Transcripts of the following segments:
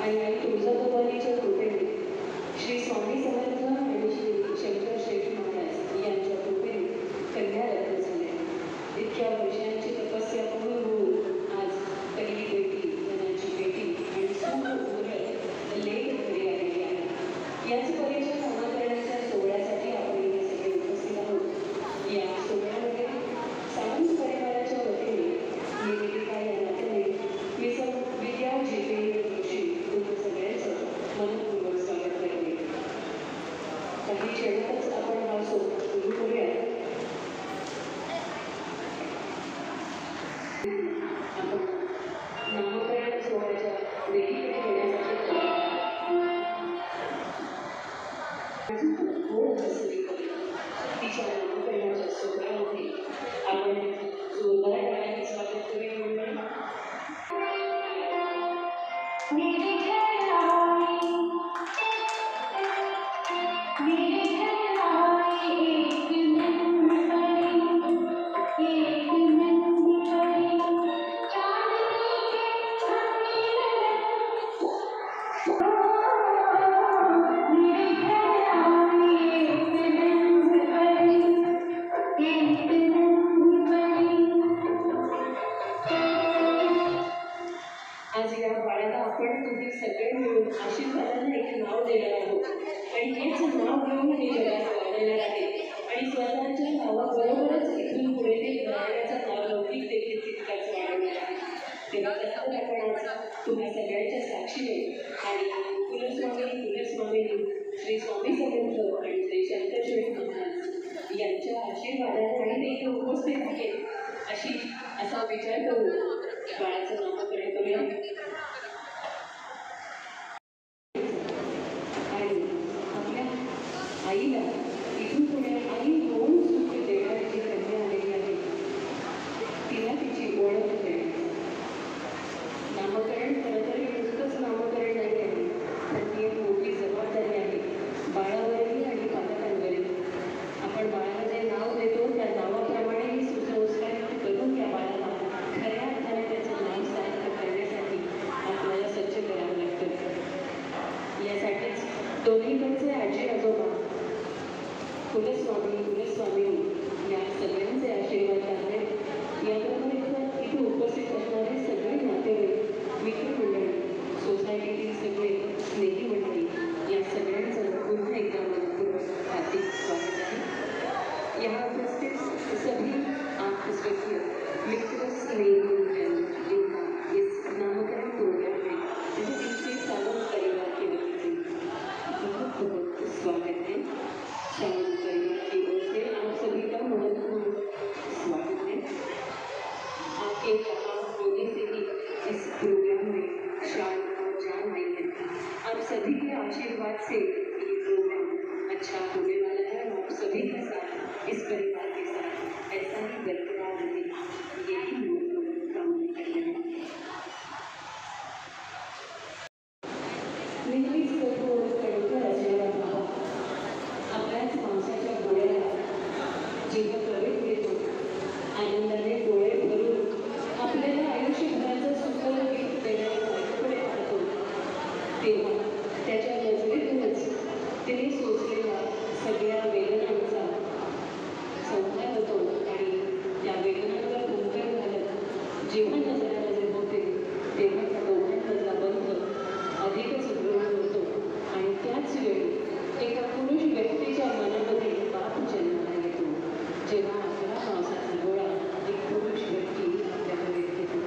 आणि आई तुळजाभवानीच्या कृपेने श्री स्वामी समर्थ आणि श्री शंकर शेठ महाराज यांच्या कृपेने कन्यारत्न झाल्या. इतक्या वर्षांची तपस्या पूर्ण होऊन आज पहिली बेटी, धनाची बेटी आणि सुख लेख घरी आलेली आहे. याच परीक्षा नामकरणाच्या सोहळ्यासाठी आपण इथे सगळे उपस्थित आहोत. या सोहळ्यामध्ये सावंत परिवाराच्या वतीने निवेदिका या नात्याने विद्या जितेंद्र जोशी तुम्ही सगळ्यांचं मनपूर्वक स्वागत करते. काही क्षणातच आपण हा सोहळा सुरू करूया. आपण नामकरण सोहळ्याच्या देखील घेण्यासाठी तिच्या नामकरणाच्या सोहळ्यामध्ये आपण जोरदार टाळ्यांनी स्वागत करूया. आज या बाळाला आपण तुम्ही सगळे मिळून आशीर्वादाने एक नाव देणार आहोत आणि हेच नाव घेऊन हे जगात वाढणार आहे आणि स्वतःच्या नावाबरोबरच इथून पुढे ते घराण्याचं नाव लौकिक देखील तितकाच वाढवणार आहे. तेव्हा तसं आपण आज तुम्हा सगळ्यांच्या साक्षीने आणि कुलस्वामी श्री स्वामी समर्थ आणि श्री शंकर शेठ महाराज यांच्या आशीर्वादाने आणि ते इथे उपस्थित आहेत असा विचार करून बाळाचं नामकरण करूया. आणि आपल्या आईला इथून पुढे आई दोन सुख देणारी कन्या आलेली आहे. तिला तिची ओळख देणे. नामकरण खरं तर नुसतंच नामकरण नाही आहे, तर ती एक मोठी जबाबदारी आहे बाळावरही आणि पालकांवरही. आपण बाळाला जे नाव देतो त्या नावाप्रमाणे सुसंस्कार करून त्या बाळाला खऱ्या अर्थाने त्याचं नाव सार्थ करण्यासाठी आपल्याला सज्ज करावं लागतं. यासाठीच दोन्हीकडचे आजी आजोबा कुलस्वामी या सगळ्यांचे आशीर्वाद आहेत. याबरोबर इथे उपस्थित असणारे सगळे नातेवाईक, मित्रमंडळी, सोसायटीतील सगळे स्नेही मंडळी या सगळ्यांचं पुन्हा एकदा मनपूर्वक हार्दिक स्वागत आहे. यहाँ उपस्थित सभी आत्मस्वकीय मित्र स्नेही इस नामकरण प्रोग्राम में मुझे दिल से सावंत परिवार की वजह से बहुत बहुत स्वागत है. सावंत परिवार की ओर से आप सभी का मनपूर्वक स्वागत है. आपके यहाँ होने से ही इस प्रोग्राम में शान और जान आई है. आप सभी के आशीर्वाद से ये प्रोग्राम अच्छा होने वाला है और आप सभी के साथ इस परिवार के साथ ऐसा ही बरकरार रहे, यही मनपूर्वक कामना कर रहे हैं. नेहमीच कठोर कणखर असलेला भाव आपल्याच माणसाच्या डोळ्याला जेव्हा प्रवेश देतो, आनंदाने डोळे भरून आपल्याला आयुष्यभराचं सुखद गीत देण्याच्या वाटेकडे पाहतो, तेव्हा त्याच्या नजरेतूनच तिने सोसलेल्या सगळ्या वेदनांचा संहार होतो आणि त्या वेदनांवर भूंकर घालत जेव्हा नजर होते तेव्हा त्या दोघांमधला बंध अधिकच दृढ होतो आणि त्याच वेळी एका पुरुष व्यक्तीच्या मनामध्ये बाप जन्माला येतो, जेव्हा आपला मांसाचा गोळा एक पुरुष व्यक्ती आपल्याकडे येतो.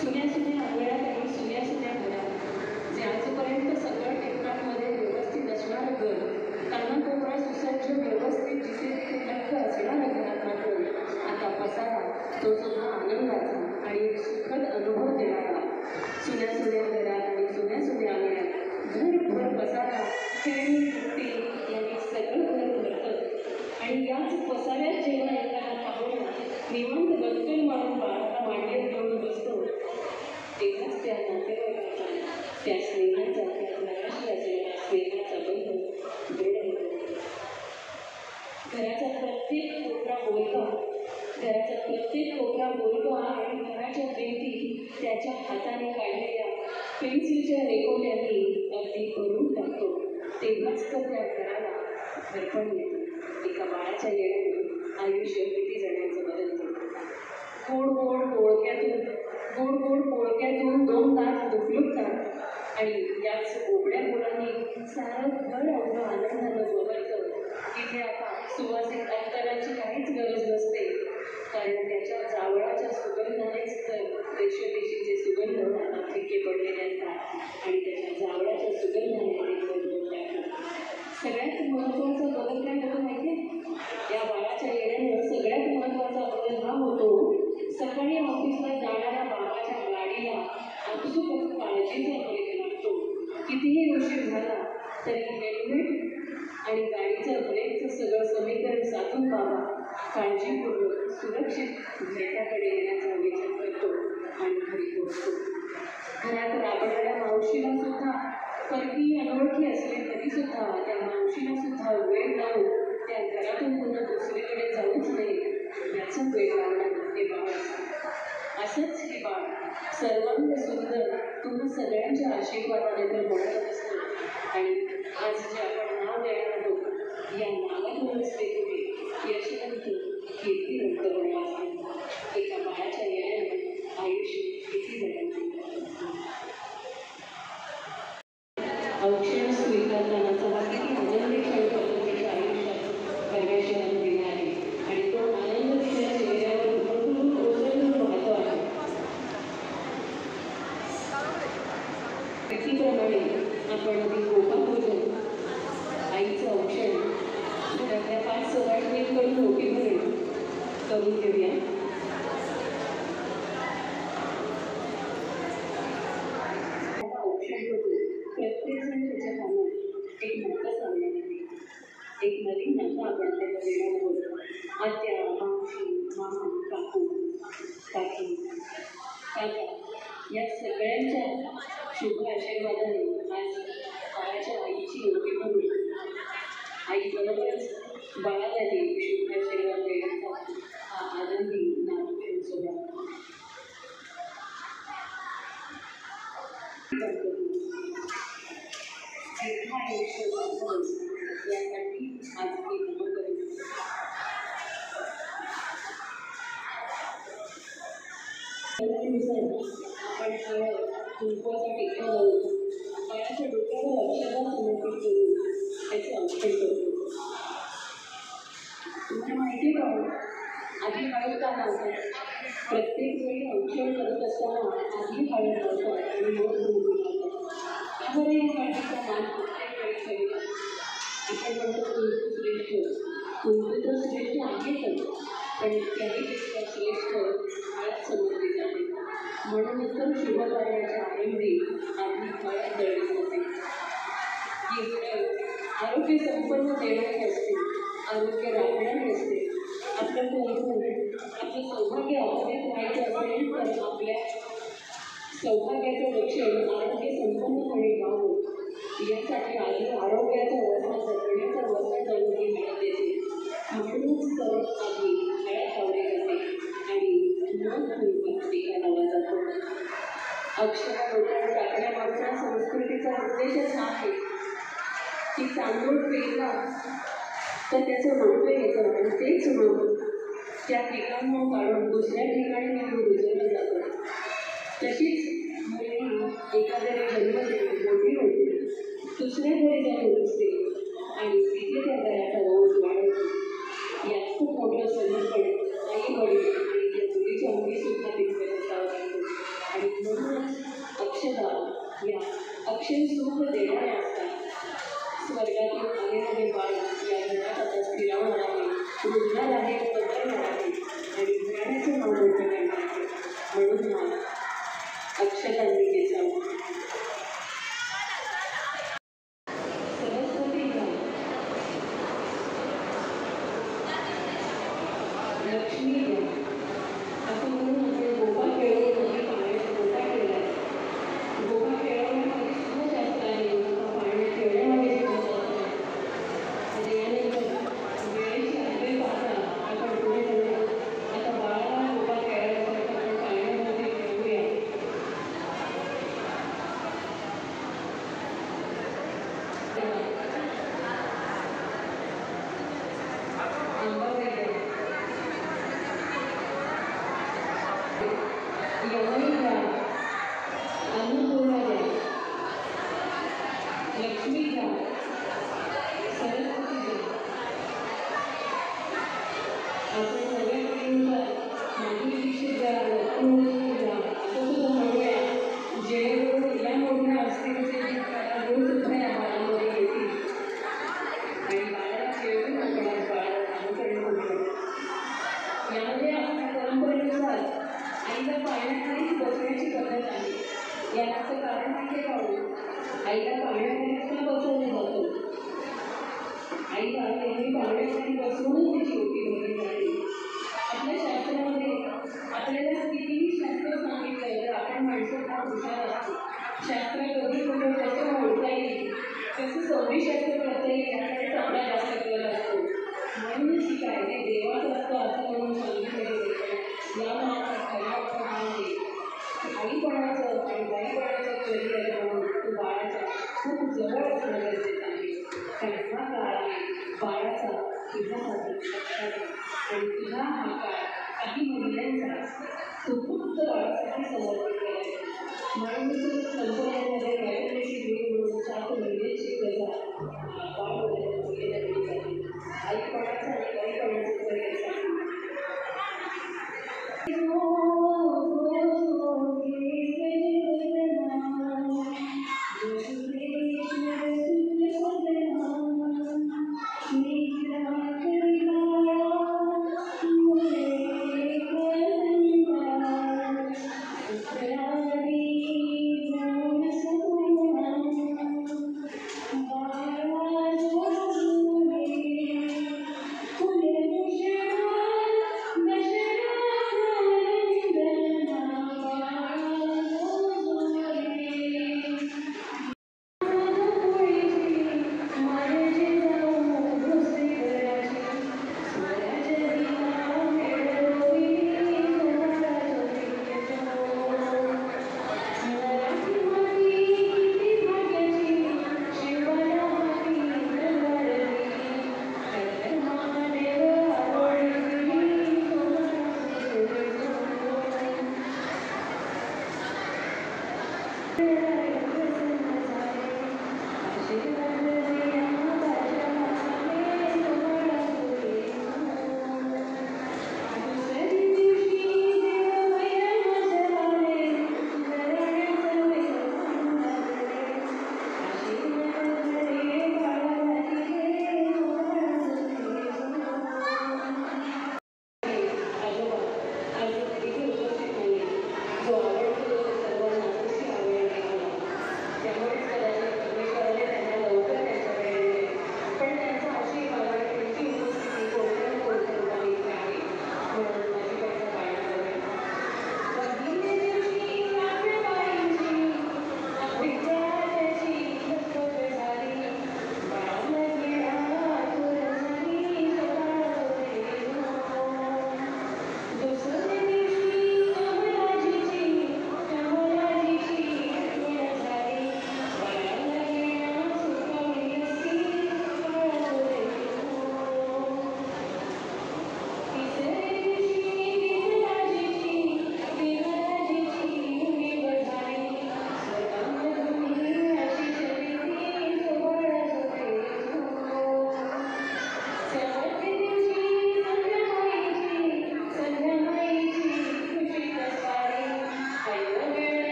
सुन्या अंगणात आणि सुन्या घरात जे आजपर्यंत सगळं टेकणामध्ये व्यवस्थित असणारं घर, कानाकोपरा सुसज्ज व्यवस्थित जिथे तिथे नक्क असणारं घरात मात्र आता पसारा तो सुद्धा आनंदाचा आणि सुखद अनुभव देणारा. सुन्या घरात आणि सुन्या अंगणात घरभर पसारा खेळणी मुक्ती यांनी सगळं घर भरतं आणि याच पसाऱ्यात जेव्हा एखादा पाहुणा निवांत गप्पे मारून बाळाला मांडीवर घेऊन बसतो, तेव्हाच त्या नातेवाईकाचा, त्या स्नेहाचा, त्या नराशी असलेल्या स्नेहाचा बंध दृढ होतो. घराचा प्रत्येक कोपरा बोलका आणि घराच्या भिंती त्याच्या हाताने काढलेल्या पेन्सिलच्या रेखोट्यांनी अगदी भरून टाकतो तेव्हाच तर त्या घराला घरपण येतं. एका बाळाच्या येण्याने आयुष्य किती जणांचं बदलतं. गोड गोड पोळक्यातून 2 तास दुखलुकतात आणि याच कोबड्या मुलांनी सारं घर अवघं आनंदानं बघायचं. तिथे आता सुवासिक अत्तराची काहीच गरज नसते, कारण त्याच्या जावळाच्या सुगंधानेच तर रेशोदेशीचे सुगंध आता फिके पडलेले असतात आणि त्याच्या जावळाच्या सुगंधाने सगळ्यात महत्त्वाचा बदल काय होतो माहिती आहे? या बाळाच्या येण्यामुळे सगळ्यात महत्त्वाचा बदल हा होतो, सकाळी ऑफिसला जाणाऱ्या बाबाच्या गाडीला आपसूकच काळजीचा ब्रेक लागतो. कितीही उशीर झाला तरी हेल्मेट आणि गाडीचं ब्रेकचं सगळं समीकरण साधून बाबा काळजीपूर्वक सुरक्षित घरट्याकडे येण्याचा विचार करतो आणि घरी पोहोचतो. घरात राबणाऱ्या मावशीला सुद्धा परकीय अनोळखी असले तरी सुद्धा त्या मावशीला सुद्धा वेळ लावून त्या घरातून पुन्हा दुसरीकडे जाऊच नये याचा वेळ लावणार हे बाळ असतं. असंच हे बाळ सर्वांग सुंदर तुम्हा सगळ्यांच्या आशीर्वादाने तर बनत असतं. आणि आज जे आपण नाव देणार आहोत या नावातूनच ते तुम्ही यशवंत कीर्तिवंत बनला असेल. एका बाळाच्या येण्याने आयुष्य किती जणांचे औक्षण स्वीकारतानाचा हा किती आनंदी क्षण पद्धतीच्या आयुष्यात परमेश्वराने दिला आहे आणि तो आनंद तिच्या चेहऱ्यावर भरपूर ओसळून वाहतो आहे. व्यक्तीप्रमाणे आपण ती गोपापूजन आईचं औक्षण घरातल्या 5 सवाष्णींकडून मोठीपणे करून घेऊया. औक्षण होतो प्रत्येक जण त्याच्या कामात एक नातं सांगण्यात येते. एक नवीन नातं आपण त्याला देणार आहोत. आत्या, मावशी, मामा, काकू, काकी, काका या सगळ्यांच्या शुभ आशीर्वादाने आज बाळाच्या आईची ओटी भरून आईबरोबरच बाळालाही शुभ आशीर्वाद देण्याचा हा आनंदी नामक्षण सोहळा. यासाठी आज मी नमन करेन. आपण कुंकवाचा टिका लावून बाळाच्या डोक्यावर अक्षरा समर्पित करून त्याचे औक्षण करतो. तुम्हाला माहिती का आधी हळद का लावतात? प्रत्येक वेळी औक्षण करत असताना आधी हळद लावतात आणि मग कुंकू लावतात. त्यामुळे या हळदीचा मान प्रत्येक वेळी करीत आपण म्हणतो कुंकू श्रेष्ठ. कुंकू तर श्रेष्ठ आहेच, पण त्याहीपेक्षा श्रेष्ठ हळद समजली जाते. म्हणून तर शुभ कार्याच्या आरंभी आधी हळद दळली जाते. ही हळद आरोग्य संपन्न देणारी असते, आरोग्य राखणारी असते. आपलं सौभाग्य आपल्यात व्हायचं असेल तर आपल्या सौभाग्याचं लक्षण आरोग्य संपन्नपणे व्हावं यासाठी आधी आरोग्याचा वसा जगण्याचा वसा जाणून मिळत येते. म्हणूनच तर आधी हळद लावली जाते आणि मग कुंकवाचा टिका लावला जातो. अक्षरा डोक्यावर टाकण्यामागचा संस्कृतीचा उद्देशच हा आहे की तांदूळ पेरला तर त्याचं रोपं येतं आणि तेच रोप त्या ठिकाणाहून काढून दुसऱ्या ठिकाणी नेऊन रुजवलं जातं. तशीच मुलगी एका घरी जन्म देते, मोठी होते, दुसऱ्या घरी जाऊन रुजते आणि तिथे त्या घराचा वंश वाढवतो. यात खूप मोठं समर्पण आई वडील आणि त्या मुलीच्या मुलीसुद्धा तिथे असावं लागतं. आणि म्हणूनच अक्षदा या अक्षय सुख देणाऱ्या असतात. स्वर्गातून आलेले बाळ या घरात आता स्थिरावणार आहे, रुजणार आहे, पसरणार आहे आणि ज्ञानाचं नाव मोठं करणार आहे. म्हणून हा अक्षतांनी घेतला. सरस्वती लक्ष्मी असं म्हणून आपण गोपा खेळवण्यामध्ये पाण्याचा गोटा केला आहे. गोपा खेळवण्यामध्ये सुद्धा जास्त आहे, पाण्यात खेळण्यामध्ये सुद्धा जास्त आहे. आणि यानंतर वेळेची आठवण पाहता आपण पुढे जाऊया. आता बाळाला गोपा खेळायसाठी आपण पाण्यामध्ये खेळूया. लक्ष्मी द्या, सरस्वती द्या. आपण सगळ्या पिढीनुसार माधुरी दीक्षित द्या, लक्ष्मी द्या, असं सुद्धा म्हणूया, जेणेकरून या मोठ्या अस्थिरचे गुण सुद्धा या बाळामध्ये येतील आणि बाळाला खेळून आपण आज बाळाला नामकरण करूया. यामध्ये आपल्या परंपरेनुसार आईला पाळण्याखालीच बसण्याची पद्धत आहे. याचं कारण म्हणजे काय? आईला पाळण्याखालीच का बसवलं जातं? आईला नेहमी पाळण्याखाली बसवूनच तिची ओटी भरली जाते.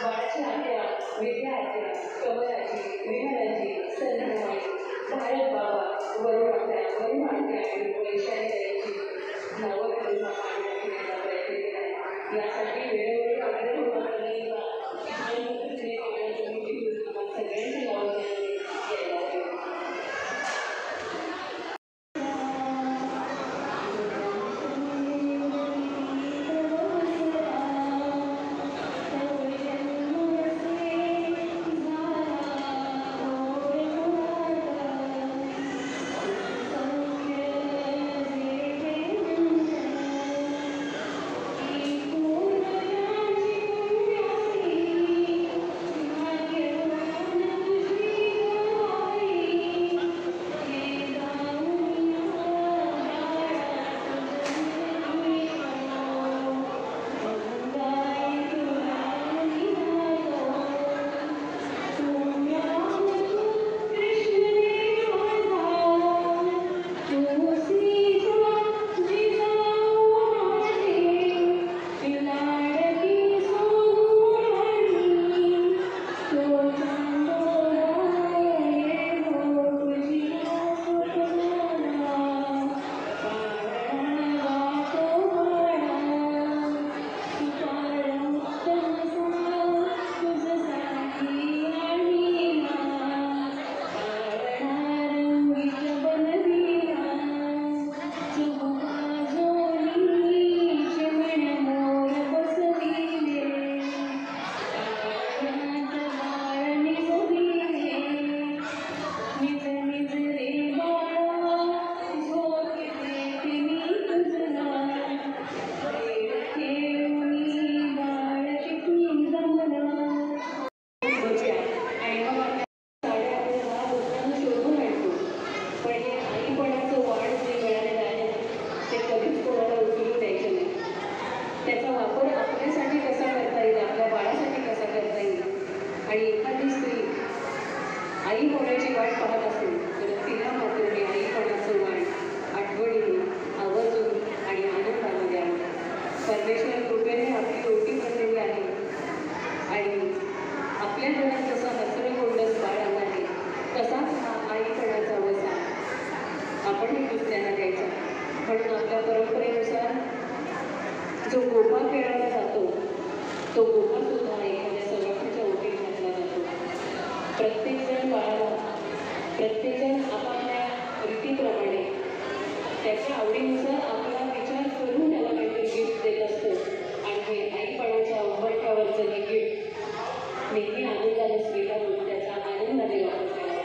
बाळाची आत्या, विद्या आत्या, कमलाची, विमलाची, संध्याकाळी, भारत बाबा, वरुण आत्या आणि वैशाली ताईंची नावं करून पाण्यात घेण्याचा प्रयत्न केला आहे. यासाठी वेळोवेळी आग्रह होता नाही का आणि सगळ्यांची नावं यायला हवी. त्याचा वापर आपल्यासाठी कसा करता येईल, आपल्या बाळासाठी कसा करता येईल. आणि एखादी स्त्री आई होण्याची वाट पाहत असेल तर तिला मात्र मी आईपणाचं वाण आठवणीने आवर्जून आणि आनंदाने द्यावं. परमेश्वर कृपेने आपली ओटी भरलेली आहे आणि आपल्या घरात जसा हसरं गोंडस बाळ आला आहे तसाच हा आईपणाचा वसा आपणही दुसऱ्यांना द्यायचा. म्हणून आपल्या परंपरेनुसार जो गोपा खेळायला जातो तो गोपा सुद्धा एखाद्या सवतीच्या ओटीत घातला जातो. प्रत्येकजण बाळाला प्रत्येकजण आपापल्या रीतीप्रमाणे त्याच्या आवडीनुसार आपला विचार करून त्याला काहीतरी गिफ्ट देत असतो. आणि हे आईपणाच्या उंबरठ्यावरचं हे गिफ्ट नेहमी आनंदाने स्वीकारून त्याचा आनंदाने वापर करावा.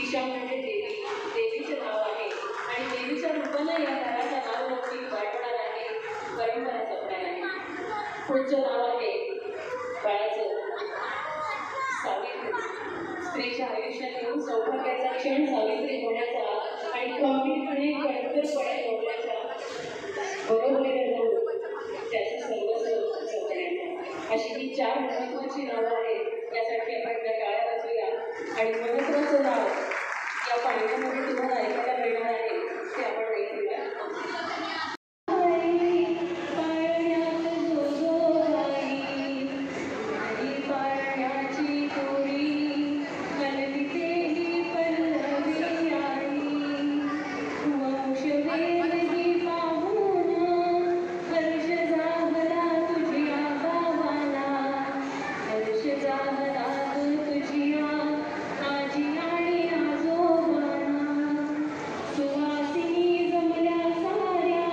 ईशा म्हणजे देवी, देवीचे नाव आहे आणि देवीच्या रूपानं या घराचा नाव लौकिक वाढवणार आहे, परंपरा जपणार आहे. पुढचं नाव आहे बाळाचं सावित्री. स्त्रीच्या आयुष्यात येऊन सौभाग्याचा क्षण सावित्री होण्याचा आणि खंबीरपणे कणखरपणे होण्याचा बरोबरीने जाऊन त्याचं सर्वस्व जपण्याचा, अशी ही 4 महत्त्वाची नावं आहेत. यासाठी आपण त्या काळ्या वाचूया आणि महत्त्वाचं नाव या पाण्यामध्ये तुम्हाला ऐकायला मिळणार आहे ते आपण ऐकूया. सुवासिनी जमल्या साऱ्या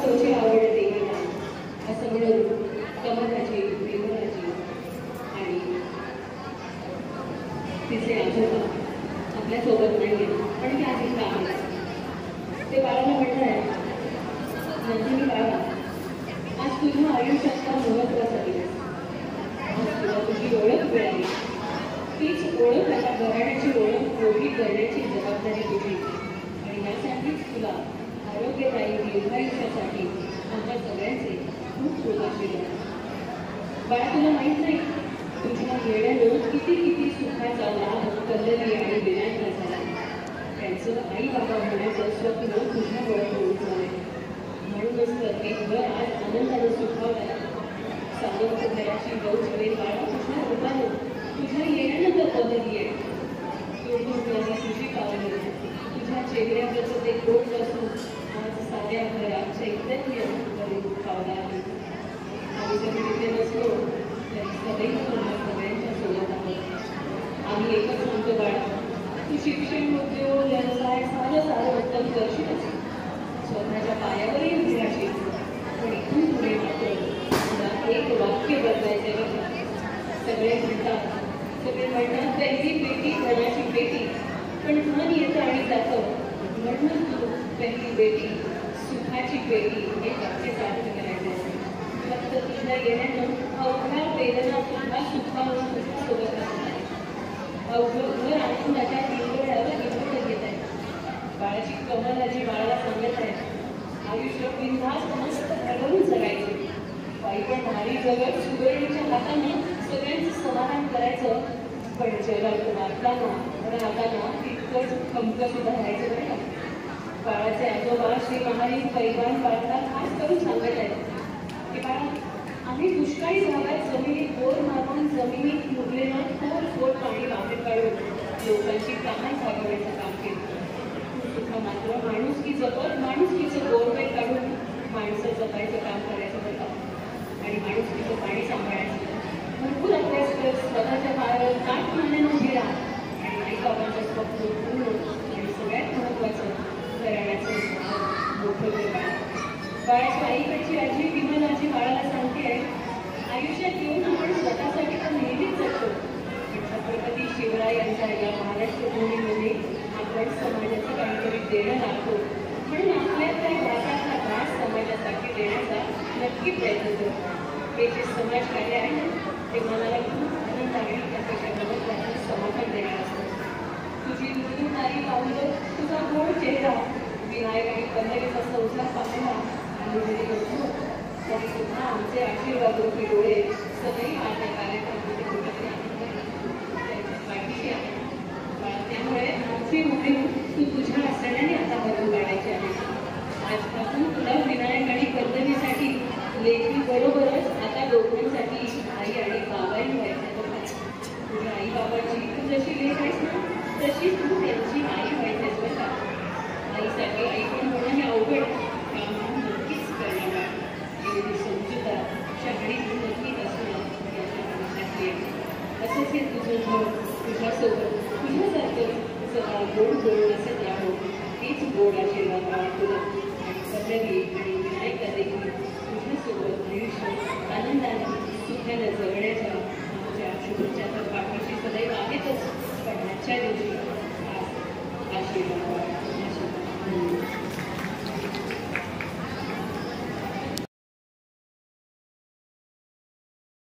तोची आवड देवाला असं म्हणून कमलाची विमलाची आणि तिचे आजोबा आपल्यासोबत नाही पण ते आधी काम ते बाळाला म्हणताय नंदिनी बाळा आज तुझ्या आयुष्याचा महत्वाचा दिवस आज तुला तुझी ओळख मिळाली तीच ओळख आता घराण्याची ओळख मोठी करण्याची जबाबदारी तुझी आणि यासाठीच तुला आरोग्यदायी दीर्घायुष्यासाठी आमच्या सगळ्यांचे खूप खूप आशीर्वाद बाळा तुला माहीत नाही तुझ्या येण्यानं किती किती सुखाचा लाभ कल्लरी आणि विनायकला झाला त्यांचं आई बाबा होण्याचं स्वप्न तुझ्यामुळे होऊन झाले म्हणूनच तर एक घर आज आनंदानं सुखावला सावंत घराची गौरवेल बाळा तुझ्या रूपानं तुझ्या येण्यानंतर बदलली आहे माझी तुझी पावली तुझ्या चेहऱ्यावरचं ते गोड असून आज साध्या घरात चैतन्य पावला आहे आम्ही जरी तिथे नसलो तरी सदैव तुम्हाला सगळ्यांच्या सोबत आहोत आम्ही एकच म्हणतो बाळा तू शिक्षण उद्योग व्यवसाय सारं उत्तम करशीलच स्वतःच्या पायावरही उभी राहशील पण इथून पुढे मात्र तुला एक वाक्य बदलायचे बघा सगळे म्हणतात पहिली बेटी धनाची बेटी पण धन येतं आणि जातं म्हणून तू पहिली बेटी सुखाची बेटी हे वाक्य सार्थ करायचे फक्त तुझ्या येण्यानं अवघ्या वेदना सुद्धा सुखावून तुझ्यासोबत असणार अवघं घर आनंदाच्या हिरवळ्यावर हिरवळ घेत आहे बाळाची कमलाची बाळाला सांगत आहे आयुष्य बिनधास्त मस्त घडवून जगायचं बाई पण भारी जगत सुगरणीच्या हातानं सगळ्यांचं समाधान करायचं पण जगात वागताना राहताना तितकंच खमकं सुद्धा राहायचं नाही का बाळाचे आजोबा श्री महारी पैलवान बाळाला खास करून सांगत आहेत की बाळा आम्ही दुष्काळी भागात जमिनीत बोर मारून जमिनीत मुरलेलं खोल पाणी बाहेर काढून लोकांची तहान भागवण्याचं काम केलं तू सुद्धा मात्र माणुसकी जपत माणुसकीचं बोरवेल काढून माणसं जपायचं काम करायचं बरं आणि माणुसकीचं पाणी सांभाळायचं भरपूर अभ्यास कर स्वतःच्या पायावर ताट मानण्यानं उभी राहा आणि आई बाबांचं स्वप्न पूर्ण आणि सगळ्यात महत्त्वाचं घराण्याचं मोठं घर बाळाच्या आईकडची आजी विमलाची बाळाला सांगते आहे आयुष्यात येऊन आपण स्वतःसाठी तर नेहमीच जगतो पण छत्रपती शिवराय यांच्या या महाराष्ट्र भूमीमध्ये आपण समाजाचं काहीतरी देणं लागतो म्हणून आपल्यातल्या भागातला भाग समाजासाठी देण्याचा नक्की प्रयत्न करतो हे जे समाजकार्य आहे ना ते मनाला खूप आनंद आहे त्यापेक्षा गमत समाधान देणार असतं तुझी मृदुनारी पावलं तुझा गोड चेहरा विनायक आणि कन्नडीचा संसार पाहायला आम्ही जरी नसतो तरी सुद्धा आमचे आशीर्वाद रूपी डोळे सदैव माझ्या कार्यक्रमामध्ये कुठेतरी त्यांच्या पाठीशी आहे त्यामुळे आमची मोहीम तू तुझ्या असण्याने आता भरून काढायची आहे आजपासून तुला विनायक आणि कन्नडीसाठी लेखी बरोबरच आता दोघांसाठी आई आणि बाबाही व्हायचं तुझ्या आई बाबाची तू जशी लेख आहेस ना तशी तू त्यांची आई व्हायचंच बरं का आईसाठी आई पण होणं हे अवघड काम नक्कीच करणार एवढी समजूतदार शहाणी तू नक्कीच असणं याच्या मनातली आहे असंच हे तुझं घर तुझ्यासोबत तुझ्यासारखं सगळा गोड बोलण्याचं यावं हेच गोड आशीर्वाद तुला आणि पल्लवी आणि विनायका देखील